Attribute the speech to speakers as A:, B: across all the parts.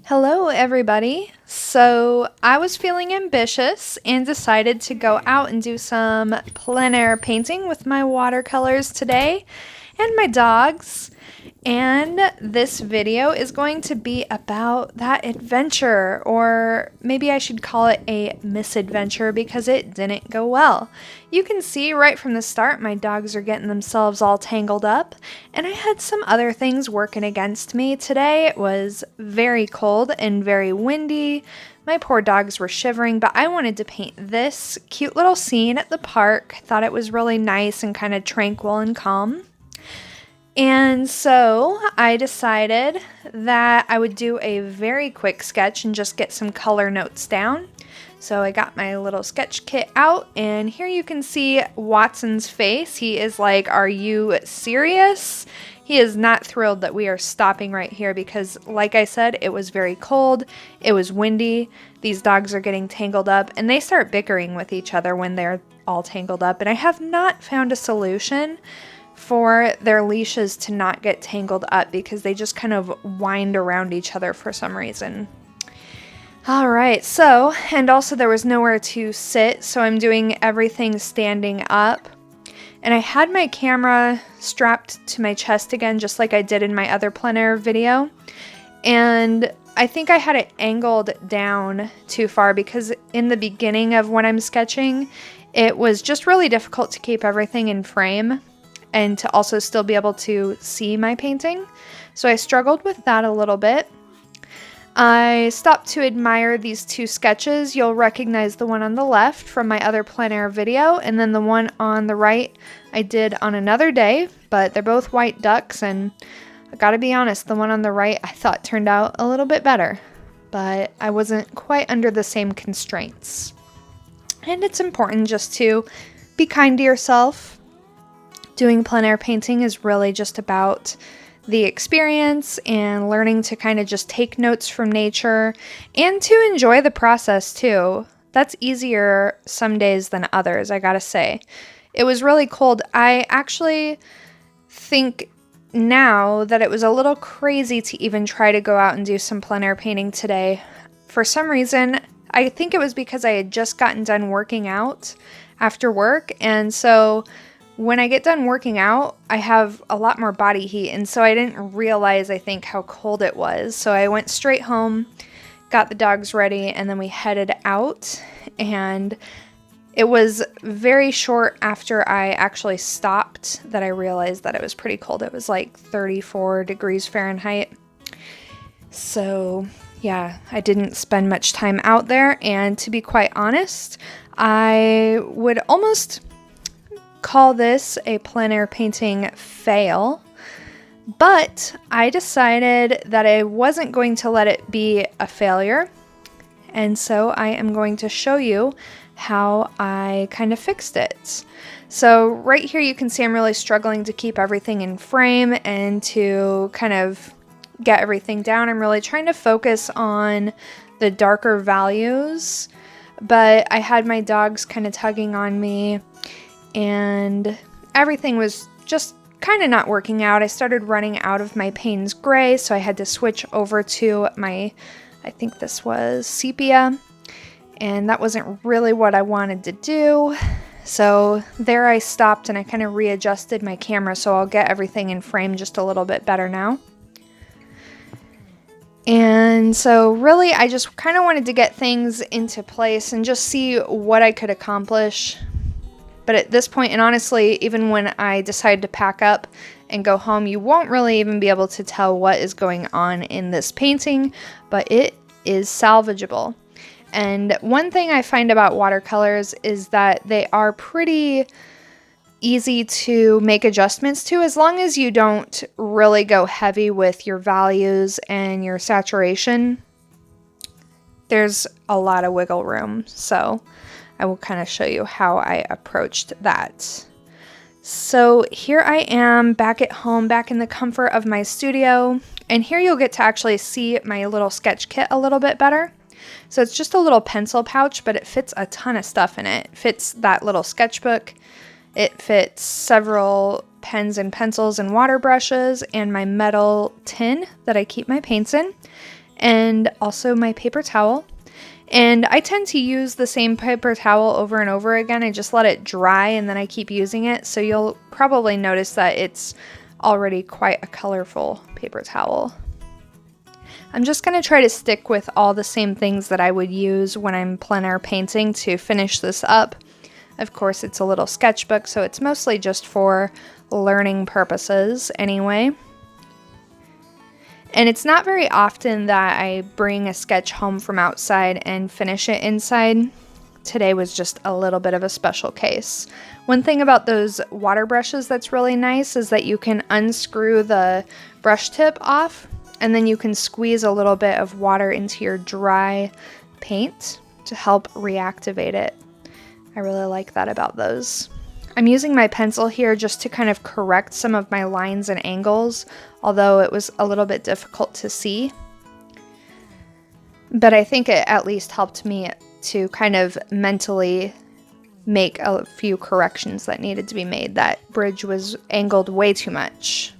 A: Hello everybody. So I was feeling ambitious and decided to go out and do some plein air painting with my watercolors today and my dogs. And this video is going to be about that adventure, or maybe I should call it a misadventure because it didn't go well. You can see right from the start my dogs are getting themselves all tangled up, and I had some other things working against me. Today it was very cold and very windy. My poor dogs were shivering, but I wanted to paint this cute little scene at the park. Thought it was really nice and kind of tranquil and calm. And so I decided that I would do a very quick sketch and just get some color notes down. So I got my little sketch kit out, and here you can see Watson's face. He is like, "Are you serious?" He is not thrilled that we are stopping right here because, like I said, it was very cold, it was windy, these dogs are getting tangled up, and they start bickering with each other when they're all tangled up, and I have not found a solution for their leashes to not get tangled up because they just kind of wind around each other for some reason. Alright, so, and also there was nowhere to sit, so I'm doing everything standing up. And I had my camera strapped to my chest again, just like I did in my other plein air video. And I think I had it angled down too far because in the beginning of when I'm sketching, it was just really difficult to keep everything in frame and to also still be able to see my painting. So I struggled with that a little bit. I stopped to admire these two sketches. You'll recognize the one on the left from my other plein air video, and then the one on the right I did on another day, but they're both white ducks, and I gotta be honest, the one on the right I thought turned out a little bit better, but I wasn't quite under the same constraints. And it's important just to be kind to yourself. Doing plein air painting is really just about the experience and learning to kind of just take notes from nature and to enjoy the process too. That's easier some days than others, I gotta say. It was really cold. I actually think now that it was a little crazy to even try to go out and do some plein air painting today. For some reason, I think it was because I had just gotten done working out after work, and so when I get done working out, I have a lot more body heat, and so I didn't realize, I think, how cold it was. So I went straight home, got the dogs ready, and then we headed out, and it was very short after I actually stopped that I realized that it was pretty cold. It was like 34 degrees Fahrenheit. So yeah, I didn't spend much time out there, and to be quite honest, I would almost call this a plein air painting fail, but I decided that I wasn't going to let it be a failure, and so I am going to show you how I kind of fixed it. So right here you can see I'm really struggling to keep everything in frame and to kind of get everything down. I'm really trying to focus on the darker values, but I had my dogs kind of tugging on me, and everything was just kind of not working out. I started running out of my Payne's Gray, so I had to switch over to my, I think this was sepia, and that wasn't really what I wanted to do. So there I stopped and I kind of readjusted my camera, so I'll get everything in frame just a little bit better now. And so really I just kind of wanted to get things into place and just see what I could accomplish. But at this point, and honestly, even when I decide to pack up and go home, you won't really even be able to tell what is going on in this painting, but it is salvageable. And one thing I find about watercolors is that they are pretty easy to make adjustments to as long as you don't really go heavy with your values and your saturation. There's a lot of wiggle room, so I will kind of show you how I approached that. So here I am back at home, back in the comfort of my studio, and here you'll get to actually see my little sketch kit a little bit better. So it's just a little pencil pouch, but it fits a ton of stuff in it. It fits that little sketchbook, it fits several pens and pencils and water brushes, and my metal tin that I keep my paints in. and also my paper towel. And I tend to use the same paper towel over and over again. I just let it dry and then I keep using it. So you'll probably notice that it's already quite a colorful paper towel. I'm just going to try to stick with all the same things that I would use when I'm plein air painting to finish this up. Of course, it's a little sketchbook, so it's mostly just for learning purposes anyway. And it's not very often that I bring a sketch home from outside and finish it inside. Today was just a little bit of a special case. One thing about those water brushes that's really nice is that you can unscrew the brush tip off, and then you can squeeze a little bit of water into your dry paint to help reactivate it. I really like that about those. I'm using my pencil here just to kind of correct some of my lines and angles, although it was a little bit difficult to see. But I think it at least helped me to kind of mentally make a few corrections that needed to be made. That bridge was angled way too much.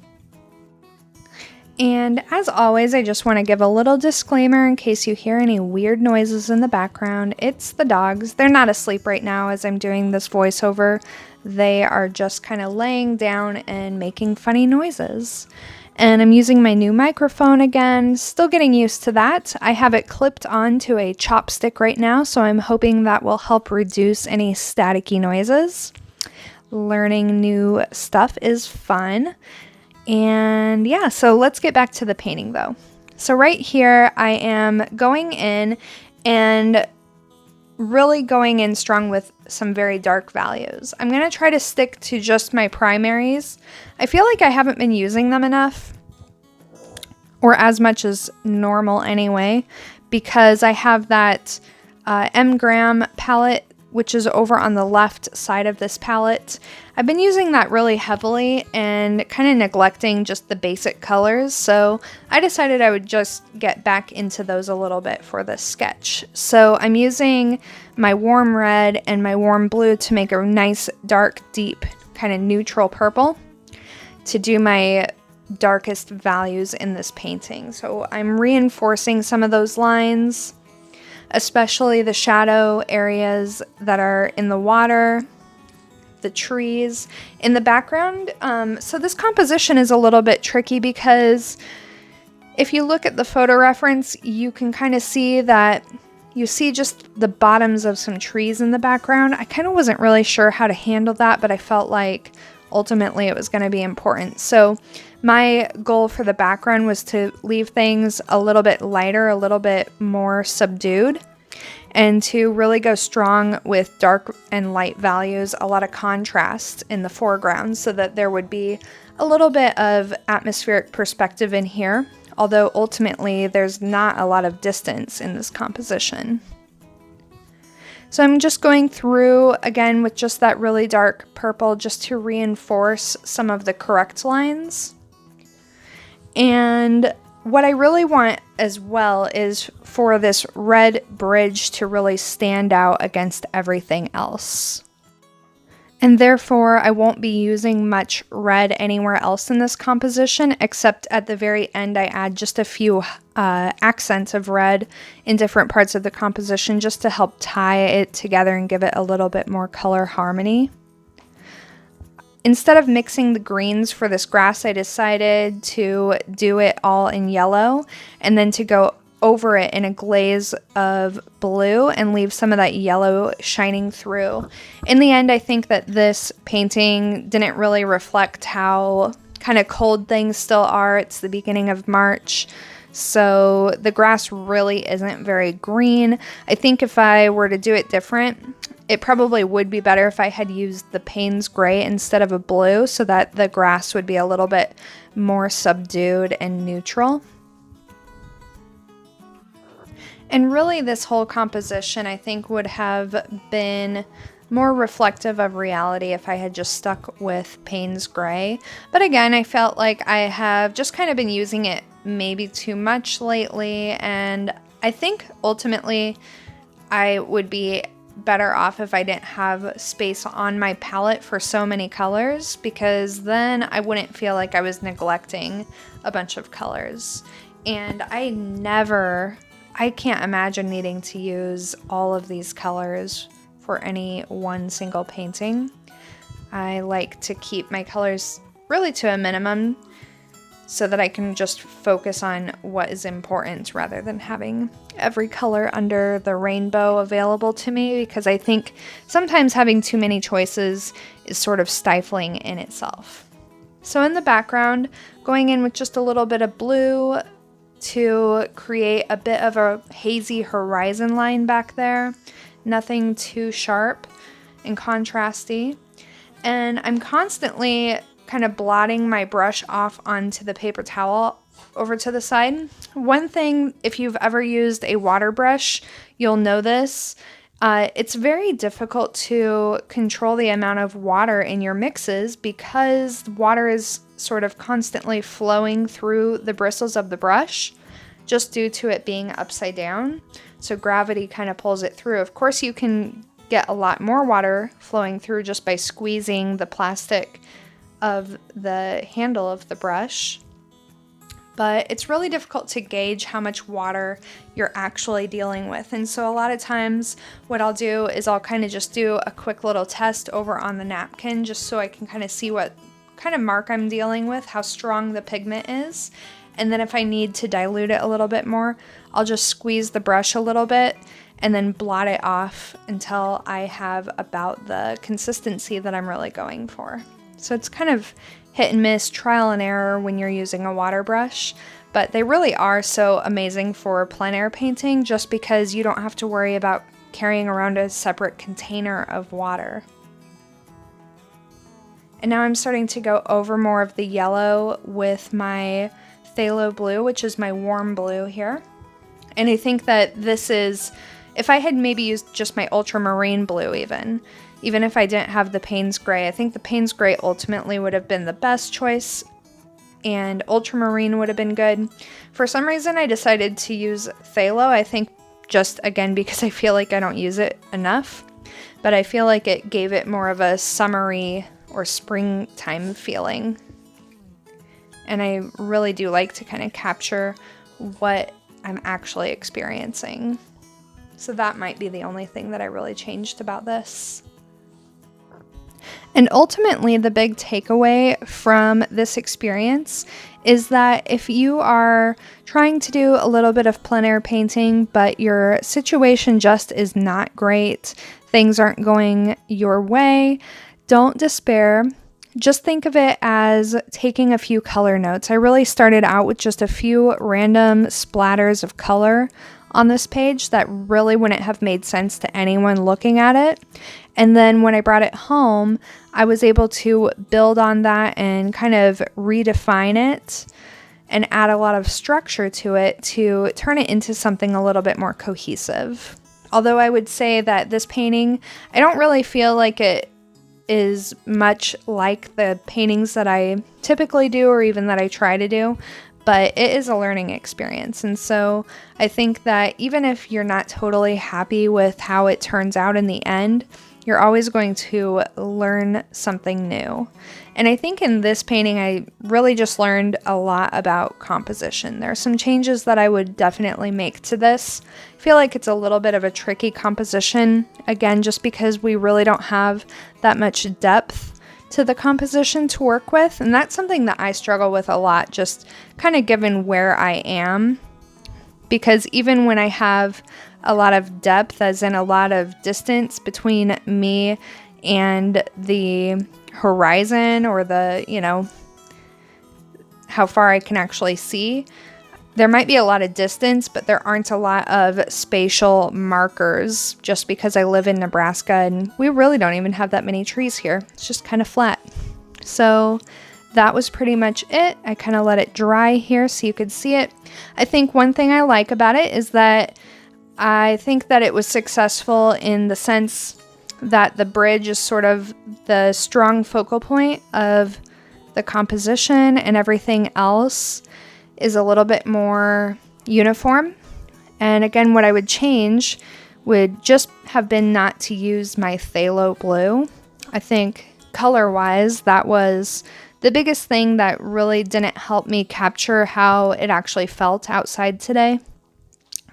A: And as always, I just want to give a little disclaimer in case you hear any weird noises in the background. It's the dogs. They're not asleep right now as I'm doing this voiceover. They are just kind of laying down and making funny noises. And I'm using my new microphone again, still getting used to that. I have it clipped onto a chopstick right now, so I'm hoping that will help reduce any staticky noises. Learning new stuff is fun. And yeah, so let's get back to the painting though. So right here, I am going in and really going in strong with some very dark values. I'm going to try to stick to just my primaries. I feel like I haven't been using them enough, or as much as normal anyway, because I have that M-Gram palette, which is over on the left side of this palette. I've been using that really heavily and kind of neglecting just the basic colors, so I decided I would just get back into those a little bit for this sketch. So I'm using my warm red and my warm blue to make a nice dark, deep, kind of neutral purple to do my darkest values in this painting. So I'm reinforcing some of those lines, especially the shadow areas that are in the water, the trees in the background. So this composition is a little bit tricky because if you look at the photo reference, you can kind of see that you see just the bottoms of some trees in the background. I kind of wasn't really sure how to handle that, but I felt like ultimately it was going to be important. So my goal for the background was to leave things a little bit lighter, a little bit more subdued, and to really go strong with dark and light values, a lot of contrast in the foreground so that there would be a little bit of atmospheric perspective in here, although ultimately there's not a lot of distance in this composition. So I'm just going through again with just that really dark purple just to reinforce some of the correct lines. And what I really want as well is for this red bridge to really stand out against everything else. And therefore, I won't be using much red anywhere else in this composition, except at the very end I add just a few accents of red in different parts of the composition just to help tie it together and give it a little bit more color harmony. Instead of mixing the greens for this grass, I decided to do it all in yellow and then to go over it in a glaze of blue and leave some of that yellow shining through. In the end, I think that this painting didn't really reflect how kind of cold things still are. It's the beginning of March, so the grass really isn't very green. I think if I were to do it different, it probably would be better if I had used the Payne's gray instead of a blue so that the grass would be a little bit more subdued and neutral. And really this whole composition I think would have been more reflective of reality if I had just stuck with Payne's gray. But again, I felt like I have just kind of been using it maybe too much lately, and I think ultimately I would be better off if I didn't have space on my palette for so many colors, because then I wouldn't feel like I was neglecting a bunch of colors. and I can't imagine needing to use all of these colors for any one single painting. I like to keep my colors really to a minimum so that I can just focus on what is important rather than having every color under the rainbow available to me, because I think sometimes having too many choices is sort of stifling in itself. So in the background, going in with just a little bit of blue to create a bit of a hazy horizon line back there. Nothing too sharp and contrasty. And I'm constantly kind of blotting my brush off onto the paper towel over to the side. One thing, if you've ever used a water brush, you'll know this. It's very difficult to control the amount of water in your mixes because water is sort of constantly flowing through the bristles of the brush just due to it being upside down. So gravity kind of pulls it through. Of course, you can get a lot more water flowing through just by squeezing the plastic of the handle of the brush. But it's really difficult to gauge how much water you're actually dealing with. And so a lot of times what I'll do is I'll kind of just do a quick little test over on the napkin just so I can kind of see what kind of mark I'm dealing with, how strong the pigment is. And then if I need to dilute it a little bit more, I'll just squeeze the brush a little bit and then blot it off until I have about the consistency that I'm really going for. So it's kind of hit and miss, trial and error when you're using a water brush, but they really are so amazing for plein air painting just because you don't have to worry about carrying around a separate container of water. And now I'm starting to go over more of the yellow with my phthalo blue, which is my warm blue here. And I think that this is, if I had maybe used just my ultramarine blue even if I didn't have the Payne's Gray, I think the Payne's Gray ultimately would have been the best choice and ultramarine would have been good. For some reason I decided to use phthalo, I think just again because I feel like I don't use it enough, but I feel like it gave it more of a summery or springtime feeling. And I really do like to kind of capture what I'm actually experiencing. So that might be the only thing that I really changed about this. And ultimately, the big takeaway from this experience is that if you are trying to do a little bit of plein air painting, but your situation just is not great, things aren't going your way, don't despair. Just think of it as taking a few color notes. I really started out with just a few random splatters of color on this page that really wouldn't have made sense to anyone looking at it. And then when I brought it home, I was able to build on that and kind of redefine it and add a lot of structure to it to turn it into something a little bit more cohesive. Although I would say that this painting, I don't really feel like it is much like the paintings that I typically do or even that I try to do, but it is a learning experience. And so I think that even if you're not totally happy with how it turns out in the end, you're always going to learn something new. And I think in this painting, I really just learned a lot about composition. There are some changes that I would definitely make to this. I feel like it's a little bit of a tricky composition, again, just because we really don't have that much depth to the composition to work with. And that's something that I struggle with a lot, just kind of given where I am. Because even when I have a lot of depth, as in a lot of distance between me and the horizon or the, how far I can actually see, there might be a lot of distance, but there aren't a lot of spatial markers just because I live in Nebraska and we really don't even have that many trees here. It's just kind of flat. So that was pretty much it. I kind of let it dry here so you could see it. I think one thing I like about it is that I think that it was successful in the sense that the bridge is sort of the strong focal point of the composition and everything else is a little bit more uniform. And again, what I would change would just have been not to use my phthalo blue. I think color-wise, that was The biggest thing that really didn't help me capture how it actually felt outside today,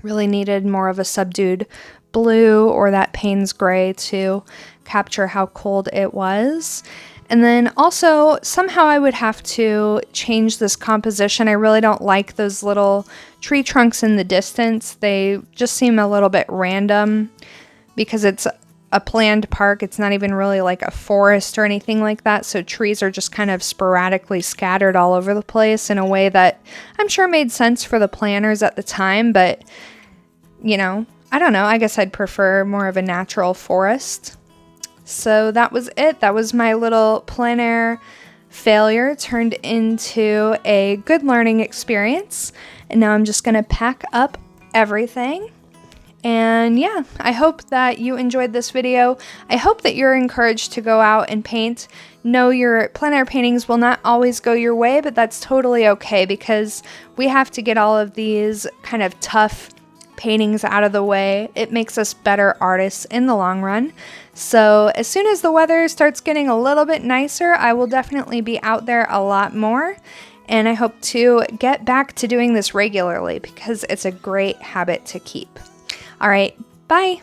A: really needed more of a subdued blue or that Payne's gray to capture how cold it was. And then also, somehow I would have to change this composition. I really don't like those little tree trunks in the distance. They just seem a little bit random because it's a planned park. It's not even really like a forest or anything like that. So trees are just kind of sporadically scattered all over the place in a way that I'm sure made sense for the planners at the time. But, you know, I don't know. I guess I'd prefer more of a natural forest. So that was it. That was my little plein air failure turned into a good learning experience. And now I'm just going to pack up everything. And yeah, I hope that you enjoyed this video. I hope that you're encouraged to go out and paint. No, your plein air paintings will not always go your way, but that's totally okay because we have to get all of these kind of tough paintings out of the way. It makes us better artists in the long run. So as soon as the weather starts getting a little bit nicer, I will definitely be out there a lot more. And I hope to get back to doing this regularly because it's a great habit to keep. All right, bye.